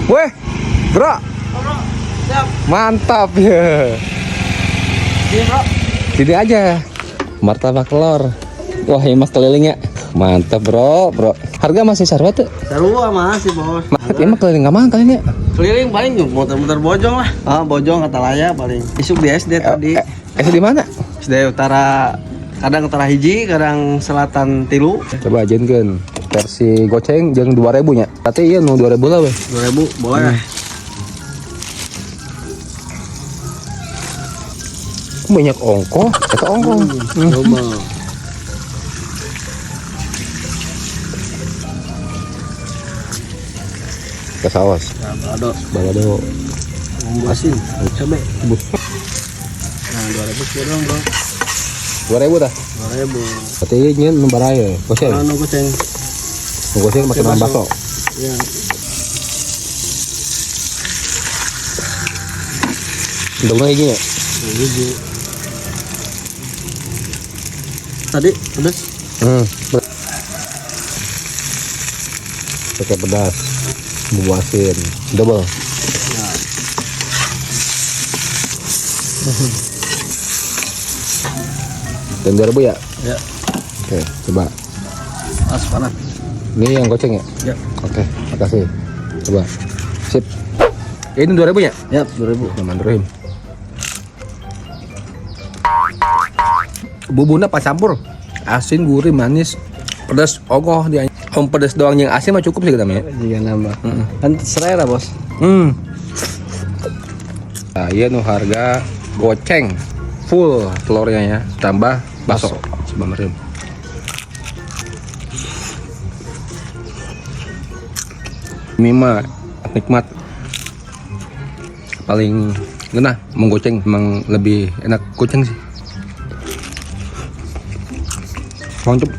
Weh, bro. Siap. Mantap ya. Iya, Bro. Sini aja. Martabak telur. Wah, ini mas keliling ya. Mantap, bro. Harga masih sarwa tuh. Sarua masih, Bos. Ini mah keliling nggak kali ini. Keliling paling muter-muter Bojong lah. Ah, Bojong kata Laya paling. Isuk di SD tadi. SD di mana? SD Utara, kadang Utara hiji, kadang Selatan tilu. Coba ajenkeun versi goceng jeung 2000 nya. Tapi iya nu 2000 lah weh. 2000 boleh. Banyak ongkoh, eta ongkoh. Coba. Ke saus. Ada Balado. asin, cabe. Bus. Nah, 2000 sih dong, Bro. 2000 dah. 2000. Berarti nyeun nu baraya. Goceng. Anu goceng. Nu goceng pakai bahan bakso. Iya. Ndongna hiji nya. Hiji. Tadi pedas. Pakai pedas. Bumbu asin. Double. Ya. Dan 2000 ya? Ya. Oke, coba. Pas panas. Ini yang goceng ya? Ya. Oke, makasih. Coba. Sip. Ini 2000 ya? Ya, 2000. Bismillahirrahmanirrahim. Bumbunya pas campur. Asin, gurih, manis, pedas, ogoh dia. Om pedas doang yang asin mah cukup sih katanya. Jika nambah. Kan selera, Bos. Nah, iya nu harga goceng full telurnya ya, tambah bakso. Bismillahirrahmanirrahim. Ini mah nikmat. Paling genah menggoceng, emang lebih enak goceng sih. Mantap.